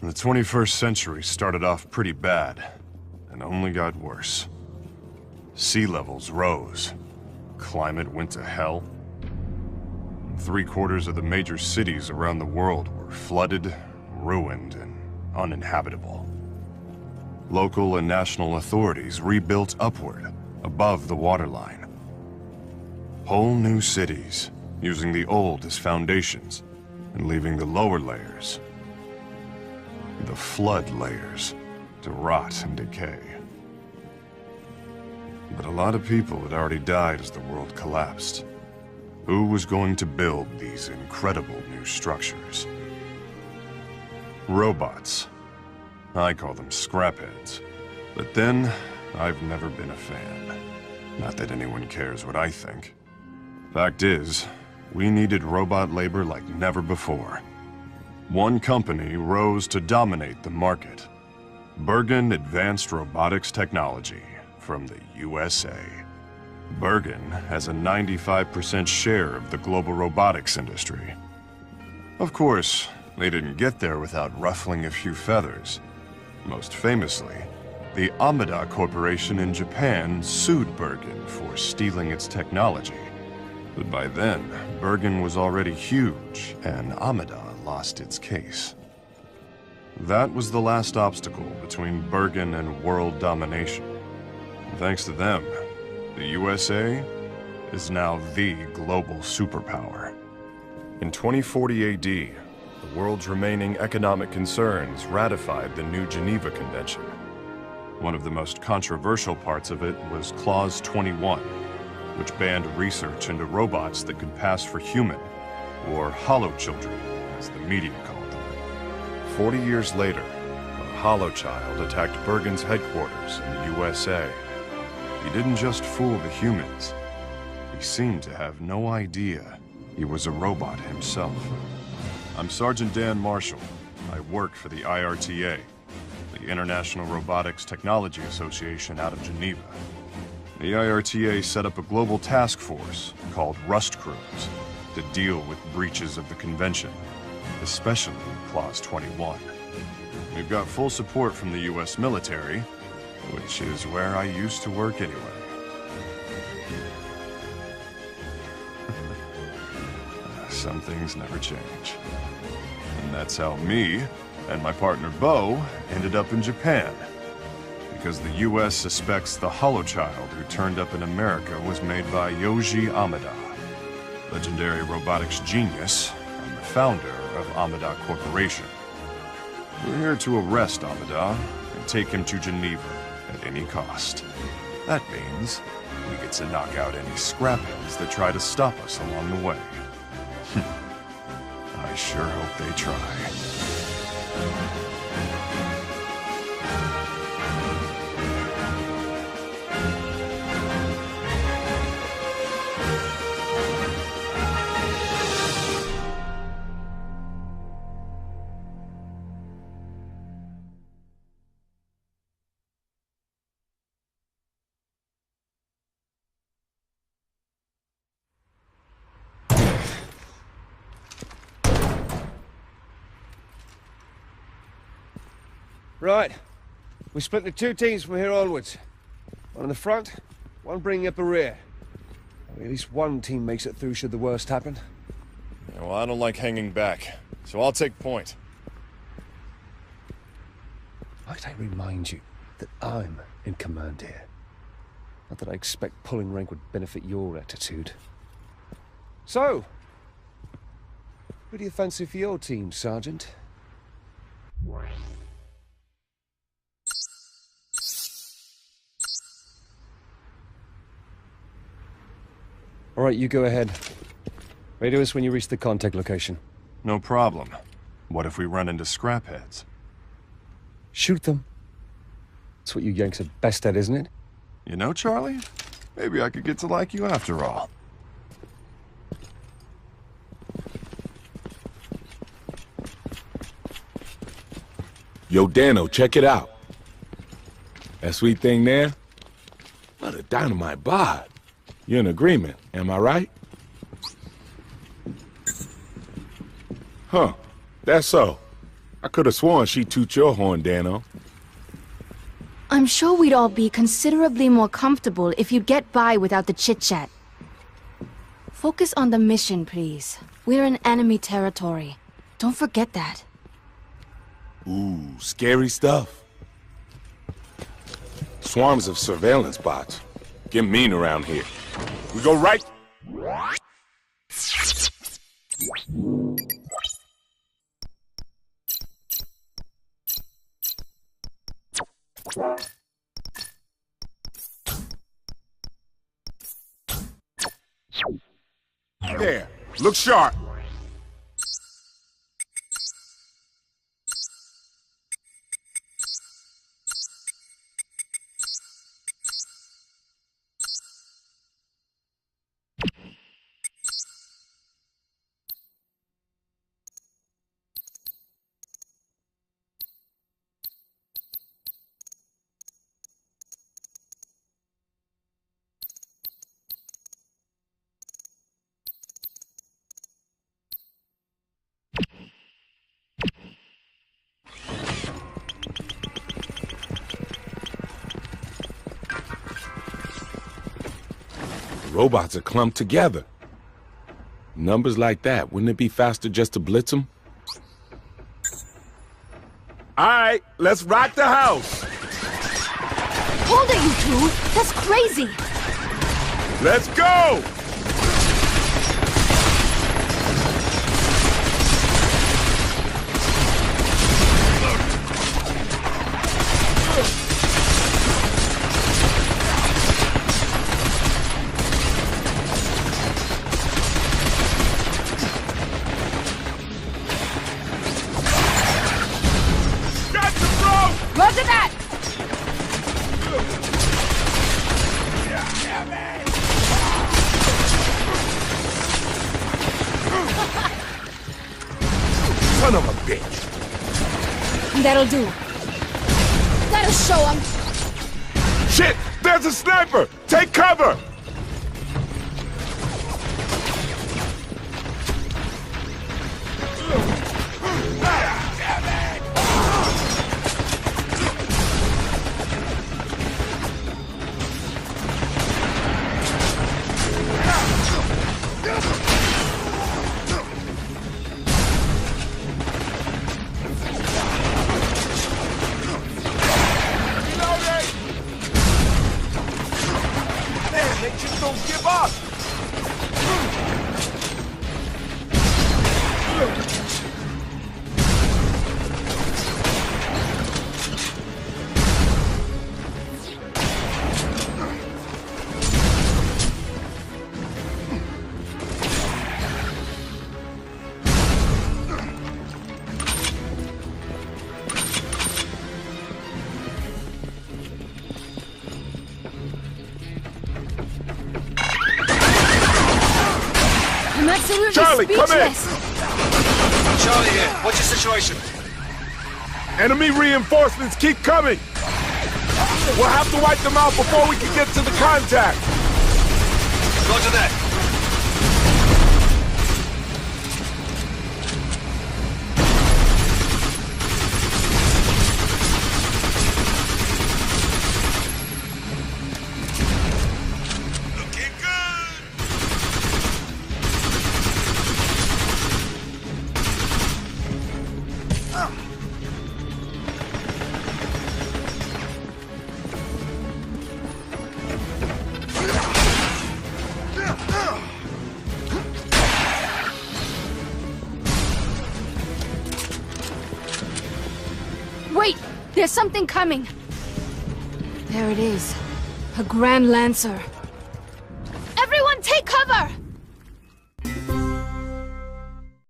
The 21st century started off pretty bad, and only got worse. Sea levels rose, climate went to hell. 3/4 of the major cities around the world were flooded, ruined, and uninhabitable. Local and national authorities rebuilt upward, above the waterline. Whole new cities, using the old as foundations, and leaving the lower layers, the flood layers, to rot and decay. But a lot of people had already died as the world collapsed. Who was going to build these incredible new structures? Robots. I call them scrapheads. But then, I've never been a fan. Not that anyone cares what I think. Fact is, we needed robot labor like never before. One company rose to dominate the market. Bergen Advanced Robotics Technology from the USA. Bergen has a 95% share of the global robotics industry. Of course, they didn't get there without ruffling a few feathers. Most famously, the Amada Corporation in Japan sued Bergen for stealing its technology. But by then, Bergen was already huge, and Amada lost its case. That was the last obstacle between Bergen and world domination. And thanks to them, the USA is now the global superpower. In 2040 AD, the world's remaining economic concerns ratified the New Geneva Convention. One of the most controversial parts of it was Clause 21, which banned research into robots that could pass for human, or hollow children, as the media called them. 40 years later, a hollow child attacked Bergen's headquarters in the USA. He didn't just fool the humans. He seemed to have no idea he was a robot himself. I'm Sergeant Dan Marshall. I work for the IRTA, the International Robotics Technology Association out of Geneva. The IRTA set up a global task force called Rust Crews to deal with breaches of the convention, especially Clause 21. We've got full support from the US military, which is where I used to work anyway. Some things never change. And that's how me and my partner Bo ended up in Japan. Because the US suspects the holochild who turned up in America was made by Yoji Amada, legendary robotics genius and the founder of Amada Corporation. We're here to arrest Amada and take him to Geneva at any cost. That means we get to knock out any scrapheads that try to stop us along the way. I sure hope they try. Right. We split into two teams from here onwards. One in the front, one bringing up the rear. At least one team makes it through should the worst happen. Yeah, well, I don't like hanging back, so I'll take point. Might I remind you that I'm in command here? Not that I expect pulling rank would benefit your attitude. So, who do you fancy for your team, Sergeant? All right, you go ahead. Radio us when you reach the contact location. No problem. What if we run into scrapheads? Shoot them. That's what you Yanks are best at, isn't it? You know, Charlie, maybe I could get to like you after all. Yo, Dano, check it out. That sweet thing there? What a dynamite bod. You're in agreement, am I right? Huh, that's so. I could have sworn she toot your horn, Dano. I'm sure we'd all be considerably more comfortable if you'd get by without the chit-chat. Focus on the mission, please. We're in enemy territory. Don't forget that. Ooh, scary stuff. Swarms of surveillance bots. Get mean around here. We go right... There, look sharp. Robots are clumped together. Numbers like that, wouldn't it be faster just to blitz them? All right, let's rock the house. Hold it, you two! That's crazy! Let's go! Roger that! Son of a bitch! That'll do. That'll show 'em. Shit! There's a sniper! Take cover! They just don't give up! I'm absolutely Charlie, come in! speechless. Charlie here. What's your situation? Enemy reinforcements keep coming! We'll have to wipe them out before we can get to the contact! Roger that. Wait! There's something coming! There it is. A Grand Lancer. Everyone take cover!